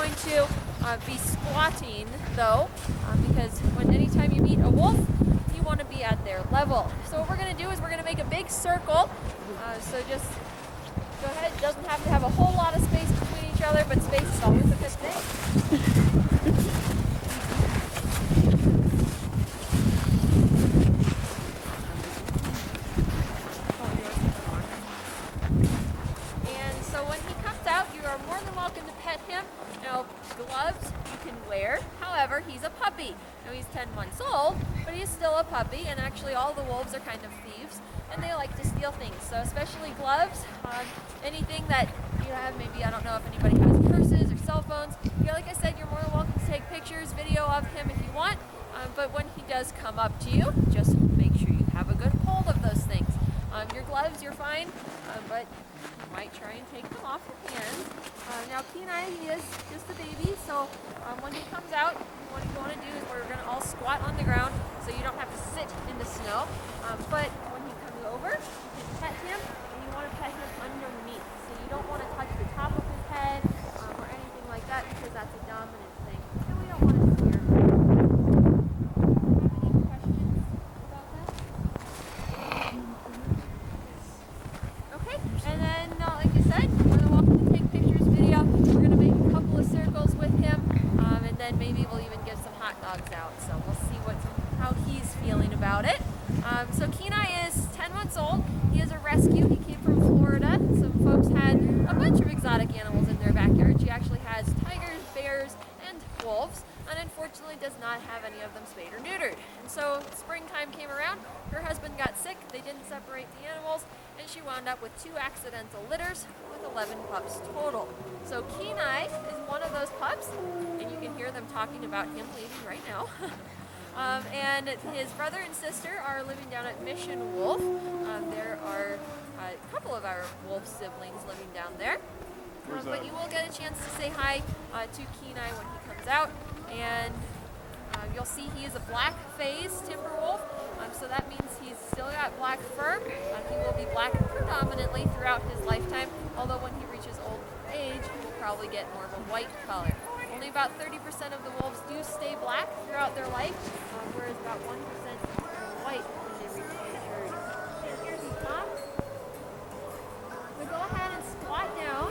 going to be squatting though, because anytime you meet a wolf, you want to be at their level. So what we're going to do is we're going to make a big circle. So just go ahead. It doesn't have to have a whole lot of space between each other, but space is always a good thing. More than welcome to pet him. Now, gloves you can wear. However, he's a puppy. Now, he's 10 months old, but he's still a puppy, and actually all the wolves are kind of thieves, and they like to steal things. So especially gloves, anything that you have, maybe, I don't know if anybody has purses or cell phones. Yeah, like I said, you're more than welcome to take pictures, video of him if you want, but when he does come up to you, just make sure you have a good hold of those things. Your gloves, you're fine, but you might try and take them off your hands. Now Kenai, he is just a baby, so when he comes out, what you want to do is we're going to all squat on the ground so you don't have to sit in the snow. But when he comes over, you can pet him, and you want to pet him underneath. So you don't want to touch the top of his head or anything like that, because that's a dominant thing. And we don't want to scare him. Any questions about that? Okay, and then like I said, you're more than welcome to take pictures, video. We're going to make a couple of circles with him, and then maybe we'll even give some hot dogs out. So we'll see how he's feeling about it. So Kenai is 10 months old. He is a rescue. He came from Florida. Some folks had a bunch of exotic animals in their backyard. She actually has tigers, bears, and wolves, and unfortunately does not have any of them spayed or neutered. And so springtime came around, her husband got sick, they didn't separate the animals, and she wound up with 2 accidental litters with 11 pups total. So Kenai is one of those pups, and you can hear them talking about him leaving right now. And his brother and sister are living down at Mission Wolf. There are a couple of our wolf siblings living down there. But you will get a chance to say hi to Kenai when he comes out, and you'll see he is a black phase timber wolf, so that means he's still got black fur. He will be black predominantly throughout his lifetime, although when he reaches old age, he will probably get more of a white color. Only about 30% of the wolves do stay black throughout their life, whereas about 1% are white when they reach maturity. And here's his mom. So go ahead and squat down.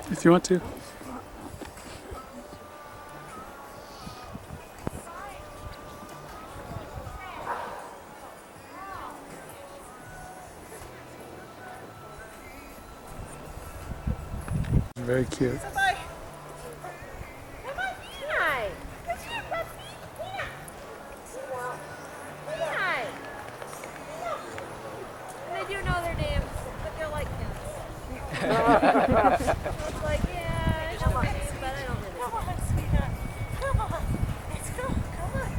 If you want to. Very cute. Come on, Kenai. Come here, puppy. Kenai. They do know their names, but they're like cats. It's like, yeah, I know my name, but I don't really. Come on, sweetheart. Come on. Let's go. Come on.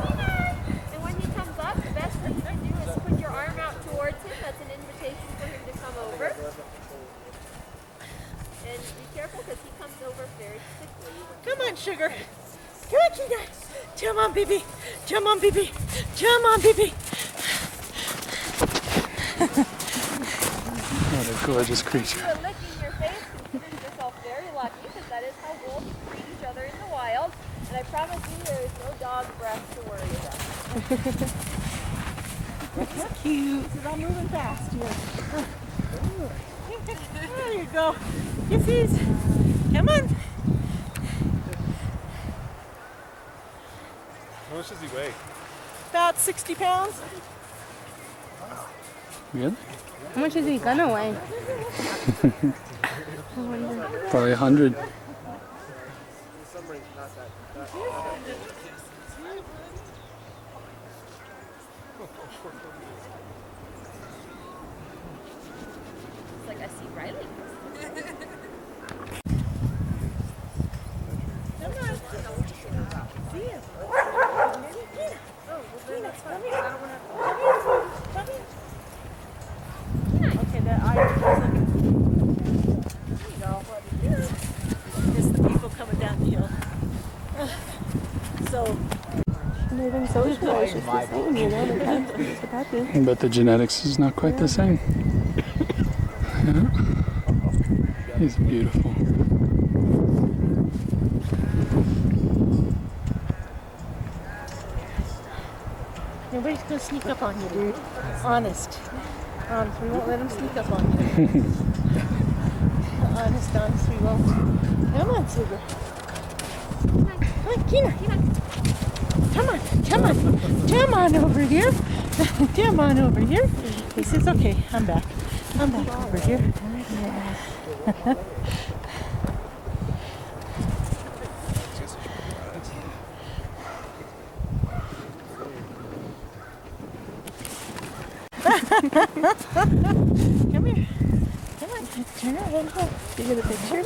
Kenai. And when he comes up, the best thing you can do is put your arm out towards him. That's an invitation for him to come over. And be careful because he comes over very quickly. Come on, sugar. Come on, Kenai. Come on, baby. Come on, baby. Come on, baby. What a gorgeous creature. You are licking your face, consider yourself very lucky because that is how wolves treat each other in the wild. And I promise you there is no dog breath to worry about. That's cute. This is all moving fast here. There you go. Kissies. Come on. How much does he weigh? About 60 pounds. Good? How much is he gonna weigh? Probably 100. It's like I see Riley. Come on. See him. Oh, well, that's fine. I don't want to. Come here. Okay, that eye is looking. There you go. Just So And they've been socialized just the same, you know, the times things have happened. But the genetics is not quite the same. Yeah. He's beautiful. nobody's gonna sneak up on you, dude. Honest. Honest. We won't let them sneak up on you. honest, we won't. Come on, Sugar. Come on, Kina. Come on over here. Come on over here. He says, okay, I'm back over here. Come here. Come on, turn around. You get a picture?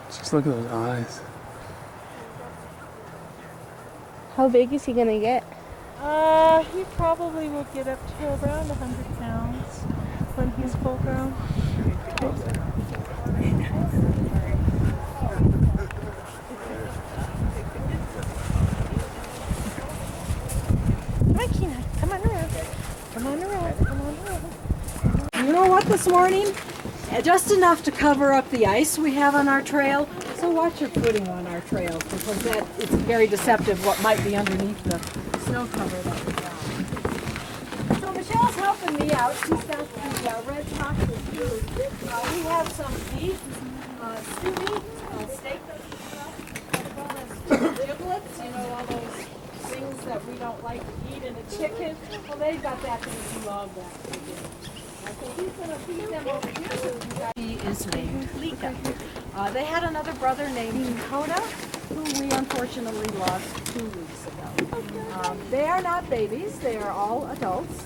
Just look at those eyes. How big is he gonna get? He probably will get up to around 100 pounds when he's full grown. Come on, Kina. Come on around. Come on around. Come on around. You know what, this morning? Just enough to cover up the ice we have on our trail. So watch your footing on our trail, because that it's very deceptive what might be underneath the snow cover that we have. So Michelle's helping me out. She's got the red fox with food. We have some beef, stew meat, steak, as well as giblets, you know, all those things that we don't like to eat in a chicken. Well, they've got that because we love that. So he's going to feed them over here. He is named Lika. They had another brother named Dakota, who we unfortunately lost 2 weeks ago. They are not babies. They are all adults.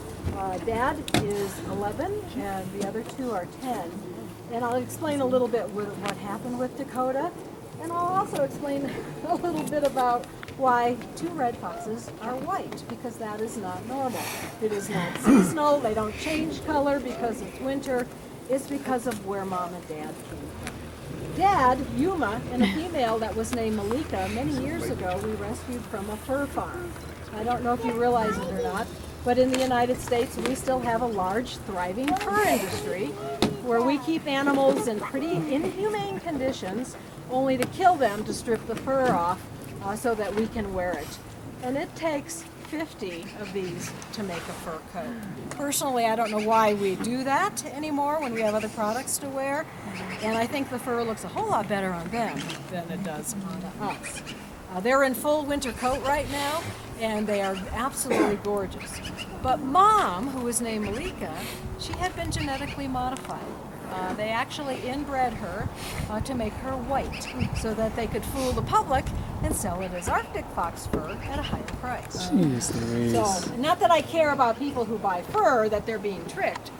Dad is 11 and the other 2 are 10. And I'll explain a little bit what happened with Dakota. And I'll also explain a little bit about why 2 red foxes are white, because that is not normal. It is not seasonal. They don't change color because it's winter. It's because of where Mom and Dad came from. Dad, Yuma, and a female that was named Malika, many years ago we rescued from a fur farm. I don't know if you realize it or not, but in the United States we still have a large, thriving fur industry where we keep animals in pretty inhumane conditions, only to kill them to strip the fur off so that we can wear it. And it takes 50 of these to make a fur coat. Personally, I don't know why we do that anymore when we have other products to wear. And I think the fur looks a whole lot better on them than it does on us. They're in full winter coat right now, and they are absolutely gorgeous. But Mom, who was named Malika, she had been genetically modified. They actually inbred her to make her white so that they could fool the public and sell it as Arctic fox fur at a higher price. Jeez Louise. So, not that I care about people who buy fur, that they're being tricked,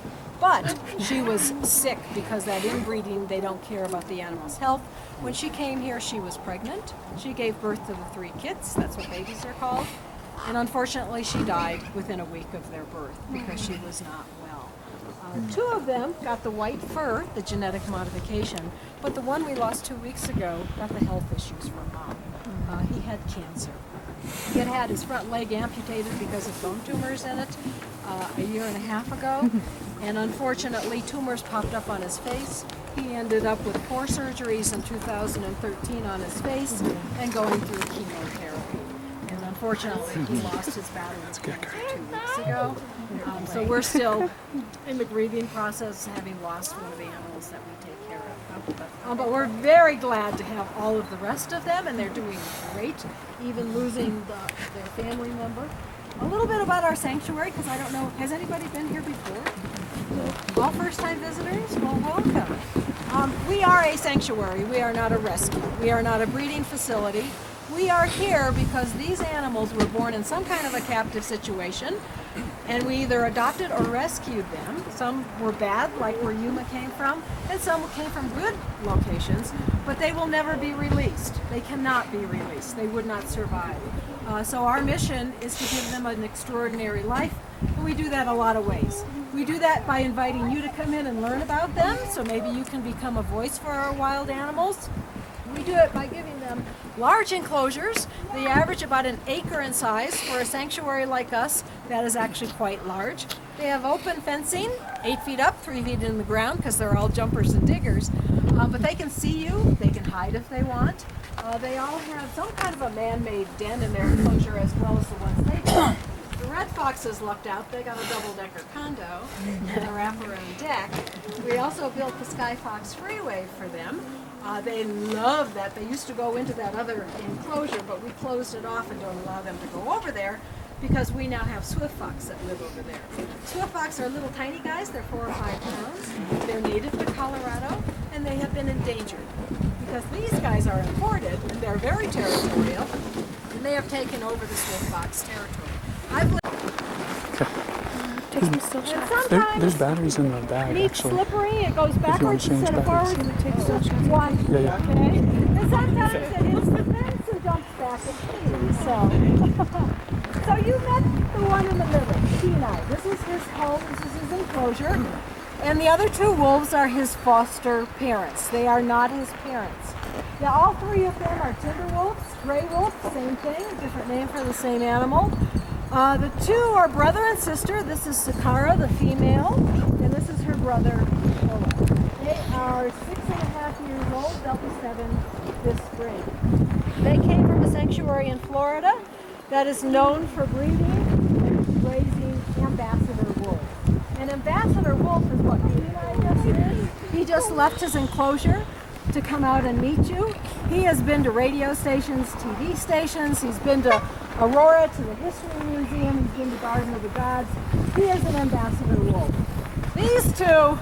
but she was sick because that inbreeding, they don't care about the animal's health. When she came here, she was pregnant. She gave birth to the 3 kits, that's what babies are called. And unfortunately, she died within a week of their birth because she was not well. 2 of them got the white fur, the genetic modification, but the one we lost 2 weeks ago got the health issues from Mom. He had cancer. He had had his front leg amputated because of bone tumors in it a year and a half ago, and unfortunately tumors popped up on his face. He ended up with 4 surgeries in 2013 on his face and going through chemotherapy. And unfortunately, he lost his battle with cancer 2 weeks ago. So we're still in the grieving process, having lost one of the animals that we take care of. But we're very glad to have all of the rest of them, and they're doing great, even losing their family member. A little bit about our sanctuary, because I don't know, has anybody been here before? All first-time visitors? Well, welcome. We are a sanctuary. We are not a rescue. We are not a breeding facility. We are here because these animals were born in some kind of a captive situation, and we either adopted or rescued them. Some were bad, like where Yuma came from, and some came from good locations, but they will never be released. They cannot be released. They would not survive. So our mission is to give them an extraordinary life, and we do that a lot of ways. We do that by inviting you to come in and learn about them, so maybe you can become a voice for our wild animals. We do it by giving them large enclosures. They average about an acre in size. For a sanctuary like us, that is actually quite large. They have open fencing, 8 feet up, 3 feet in the ground, because they're all jumpers and diggers. But they can see you, they can hide if they want. They all have some kind of a man-made den in their enclosure as well as the ones they built. The red foxes lucked out. They got a double-decker condo and a wraparound deck. We also built the Sky Fox Freeway for them. They love that. They used to go into that other enclosure, but we closed it off and don't allow them to go over there because we now have swift fox that live over there. Swift fox are little tiny guys. They're 4 or 5 pounds. They're native to Colorado, and they have been endangered because these guys are imported and they're very territorial, and they have taken over the swift fox territory. I've lived Take some still shots. There's batteries in the bag, meat actually. slippery, it goes If you want backwards to change instead of batteries. forwards. Take still shots. One, Yeah, yeah. okay? And sometimes it hits the fence and jumps back at me, so. So you met the one in the middle, Kenai. This is his home, this is his enclosure. And the other 2 wolves are his foster parents. They are not his parents. Now all 3 of them are timber wolves, gray wolf, same thing, different name for the same animal. The 2 are brother and sister. This is Sakara, the female, and this is her brother, Ola. They are 6.5 years old. They'll be 7 this spring. They came from a sanctuary in Florida that is known for breeding and raising ambassador wolves. An ambassador wolf is what Kenai just is. He just left his enclosure to come out and meet you. He has been to radio stations, TV stations. He's been to Aurora, to the History Museum. He's been to Garden of the Gods. He is an ambassador wolf. These 2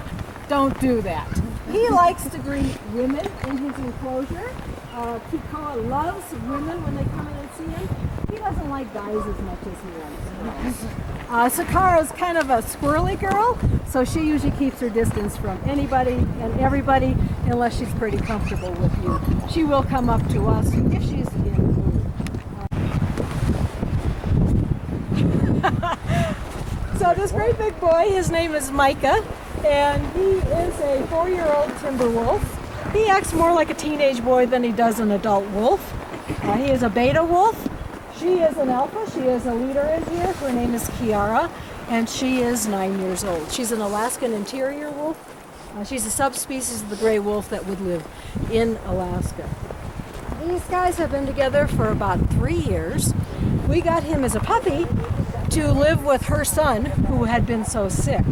don't do that. He likes to greet women in his enclosure. Kikoa loves women when they come in and see him. He doesn't like guys as much as he likes girls. Sakara's kind of a squirrely girl, so she usually keeps her distance from anybody and everybody unless she's pretty comfortable with you. She will come up to us if she's in the mood. So this great big boy, his name is Micah, and he is a 4-year-old timber wolf. He acts more like a teenage boy than he does an adult wolf. He is a beta wolf. She is an alpha. She is a leader in here. Her name is Kiara, and she is 9 years old. She's an Alaskan interior wolf. She's a subspecies of the gray wolf that would live in Alaska. These guys have been together for about 3 years. We got him as a puppy to live with her son, who had been so sick.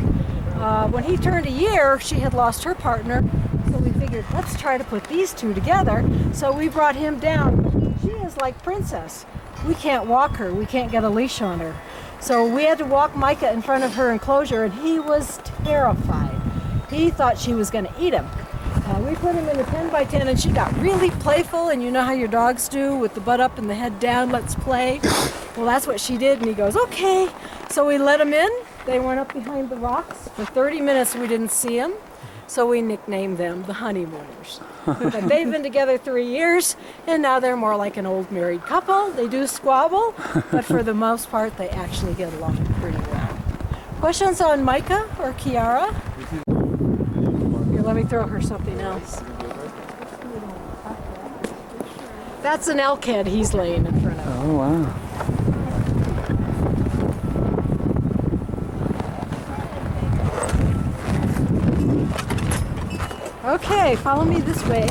When he turned a year, she had lost her partner, so we figured, let's try to put these 2 together. So we brought him down. She is like Princess. We can't walk her. We can't get a leash on her. So we had to walk Micah in front of her enclosure, and he was terrified. He thought she was going to eat him. We put him in a 10 by 10, and she got really playful, and you know how your dogs do with the butt up and the head down, let's play. Well, that's what she did, and he goes, okay. So we let him in. They went up behind the rocks. For 30 minutes, we didn't see him, so we nicknamed them the honeymooners. But they've been together 3 years, and now they're more like an old married couple. They do squabble, but for the most part, they actually get along pretty well. Questions on Micah or Kiara? Here, let me throw her something else. That's an elk head he's laying in front of. Oh, wow. Okay, follow me this way.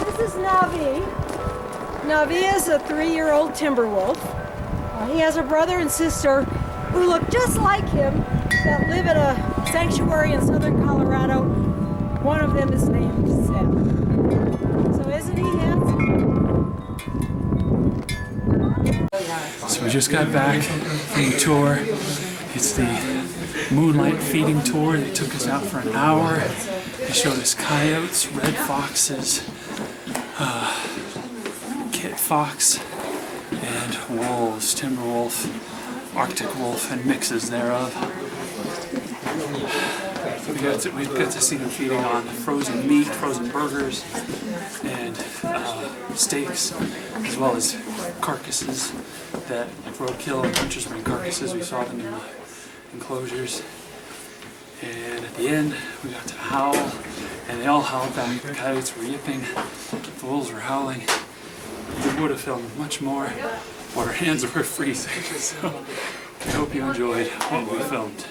This is Navi. Navi is a 3-year-old timber wolf. He has a brother and sister who look just like him that live at a sanctuary in southern Colorado. One of them is named Sam. So isn't he handsome? So we just got back from the tour. It's the moonlight feeding tour. They took us out for an hour. They showed us coyotes, red foxes, kit fox, and wolves, timber wolf, Arctic wolf, and mixes thereof. We got to see them feeding on frozen meat, frozen burgers, and steaks, as well as carcasses that roadkill and puncher's marine carcasses. We saw them in the enclosures. And at the end, we got to howl, and they all howled back. The coyotes were yipping, the wolves were howling. We would have filmed much more, but our hands were freezing. So I hope you enjoyed what we filmed.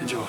Enjoy.